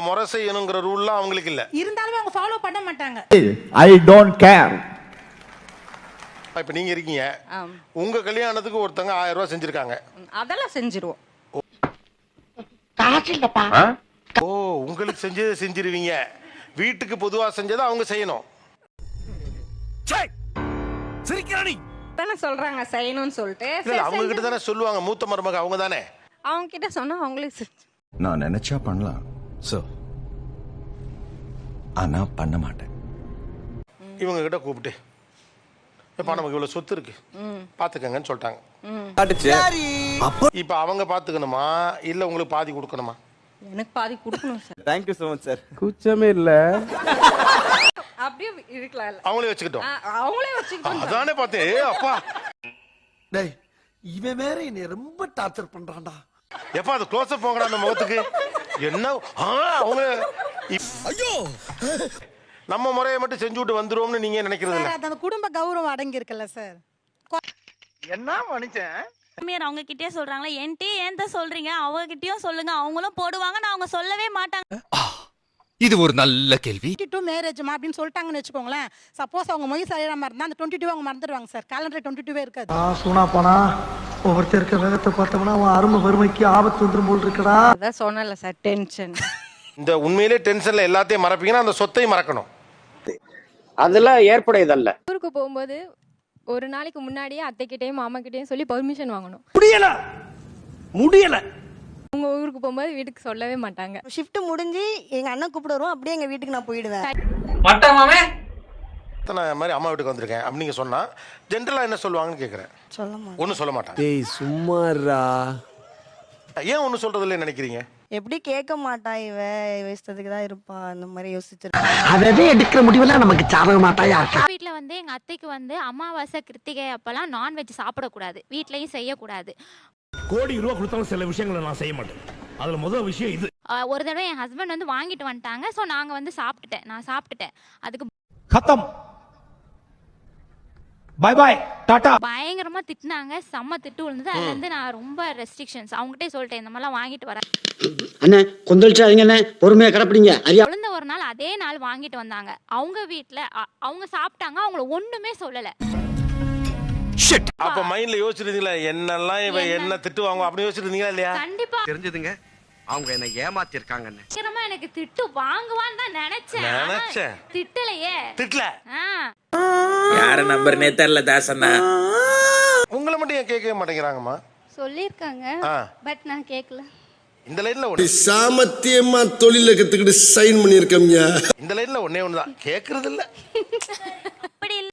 முறை செய்யணுங்கிற ரூல்லாம் அவங்களுக்கு இல்ல. இருந்தாலும் அவங்க ஃபாலோ பண்ண மாட்டாங்க. I don't care. இப்ப நீங்க இருக்கீங்க, உங்க கல்யாணத்துக்கு ஒருத்தங்க 1000 ரூபாய் செஞ்சிருக்காங்க. அதெல்லாம் செஞ்சிருவோம். ஓ, உங்களுக்கு செஞ்சிருவீங்க. வீட்டுக்கு பொதுவா செஞ்சதை அவங்க செய்யணும். தானே சொல்றாங்க செய்யணும்னு சொல்லிட்டு. அவங்க கிட்ட தானே சொல்லுவாங்க, மூத்த மருமக அவங்க தானே. அவங்க கிட்ட சொன்னா அவங்களே நான் நினைச்சா பண்ணலாம் சார், ஆனா பண்ண மாட்டேன். இவங்க கிட்ட கூப்பிட்டு இப்ப நமக்கு இவ்வளவு சொத்து இருக்கு பாத்துக்கங்கன்னு சொல்லிட்டாங்க. இப்ப அவங்க பாத்துக்கணுமா இல்ல உங்களுக்கு பாதி கொடுக்கணுமா? எனக்கு பாதி கொடுக்கணும் sir. Thank you so much sir. குச்சமே இல்ல. அப்படியே இருக்கலாம். அவங்களே வச்சுக்கிட்டோம். அவங்களே வச்சுக்கிட்டோம். அதானே பார்த்தேன். அப்பா டேய், இவன் வேற என்னை ரொம்ப டார்ச்சர் பண்றான்டா. எப்பா அது க்ளோஸ் அப் போங்கடா அந்த முகத்துக்கு. என்ன அவங்க ஐயோ நம்ம முறையை மட்டும் செஞ்சு விட்டு வந்துருவோம்னு நீங்க நினைக்கிறது இல்ல. அந்த குடும்ப கௌரவம் அடங்கி இருக்குல்ல சார். என்ன மனுஷன் அவங்க கிட்டே சொல்றாங்களா, என்கிட்ட ஏன் தான் சொல்றீங்க, அவங்க கிட்டயும் சொல்லுங்க, அவங்களும் போடுவாங்க, நான் அவங்க சொல்லவே மாட்டாங்க. இது ஒரு நல்ல கேள்வி. 22 மேரேஜ்மா அப்படின்னு சொல்லிட்டாங்கன்னு வச்சுக்கோங்களேன். சப்போஸ் அவங்க மொய் சரியான மாதிரி இருந்தா அந்த 22 அவங்க மறந்துடுவாங்க சார். கேலண்டர் 22 இருக்காது. சூனா போனா ஒவ்வொருத்தர் இருக்க வேகத்தை பார்த்தோம்னா அவன் அருமை வறுமைக்கு ஆபத்து வந்துரும் போல் இருக்கடா. அதான் சொன்னல சார், டென்ஷன். இந்த உண்மையிலே டென்ஷன்ல எல்லாத்தையும் மறப்பீங்கன்னா அந்த சொத்தையும் மறக்கணும். அதெல்லாம் ஏற்புடையதல்ல. ஊருக்கு போகும்போது ஒரு நாளைக்கு முன்னாடியே அத்தைக்கிட்டையும் மாமா கிட்டையும் சொல்லி பர்மிஷன் வாங்கணும். முடியல உங்க ஊருக்கு போகும்போது வீட்டுக்கு சொல்லவே மாட்டாங்க. ஷிஃப்ட் முடிஞ்சு எங்க அண்ணன் கூப்பிடுவோம், அப்படியே எங்க வீட்டுக்கு நான் போயிடுவேன். நான் மாதிரி அம்மா வீட்டுக்கு வந்திருக்கேன் அப்படின்னு நீங்க சொன்னா ஜென்ரலா என்ன சொல்லுவாங்கன்னு கேக்குறேன். சொல்ல மாட்டேன். ஒன்னும் சொல்ல மாட்டாங்க. டேய் சும்மாரா. ஏன் ஒன்னும் சொல்றது இல்ல நினைக்கிறீங்க? எப்படி கேட்க மாட்டா இவ இஷ்டத்துக்கு தான் இருப்பா அந்த மாதிரி யோசிச்சிருக்கேன். அதவே எடுக்கிற முடிவெல்லாம் நமக்கு சாதக மாட்டாயா. வீட்டுல வந்து எங்க அத்தைக்கு வந்து அமாவாசை கிருத்திகை அப்பெல்லாம் நான்வெஜ் சாப்பிடக்கூடாது, வீட்லயும் செய்யக்கூடாது. கோடி ரூபாய் கொடுத்தாலும் சில விஷயங்களை நான் செய்ய மாட்டேன். அதுல முதல் விஷயம் இது. ஒரு தடவை என் ஹஸ்பண்ட் வந்து வாங்கிட்டு வந்துட்டாங்க. ஸோ நாங்க வந்து நான் சாப்பிட்டுட்டேன். அதுக்கு खत्म बाय बाय टाटा. பயங்கரமா திட்டினாங்க, செம்ம திட்டு விழுந்தது. அதுல இருந்து நான் ரொம்ப ரெஸ்ட்ரிக்ஷன்ஸ் அவங்ககிட்டே சொல்லிட்டேன், இந்த மாதிரிலாம் வாங்கிட்டு வரேன். அண்ணே கொந்தளிச்சாதீங்க அண்ணே, பொறுமையா கிடப்பிடிங்க. விழுந்த ஒரு நாள் அதே நாள் வாங்கிட்டு வந்தாங்க. அவங்க வீட்டுல அவங்க சாப்பிட்டாங்க, அவங்கள ஒண்ணுமே சொல்லல. அப்ப மைண்ட்ல யோசிச்சிருந்தீங்களா என்னெல்லாம் இவ என்ன திட்டுவாங்க அப்படின்னு யோசிச்சிருந்தீங்களா இல்லையா? கண்டிப்பா தெரிஞ்சதுங்க, அவங்க என்ன ஏமாத்தி இருக்காங்க. பயங்கரமா எனக்கு திட்டு வாங்குவான்னு தான் நினைச்சேன். திட்டலையே. திட்டல. யார நம்பர்னே தெரியல தாசண்ணா. உங்களை மட்டும் ஏன் கேட்கவே மாட்டேங்கிறாங்கம்மா? சொல்லியிருக்காங்க, பட் நான் கேட்கல. இந்த லைன்ல ஒண்ணு சாமத்தியமா தொழில கத்துக்கிட்டு சைன் பண்ணிருக்கோம்யா. இந்த லைன்ல ஒண்ணே ஒண்ணுதான் கேக்குறது இல்ல.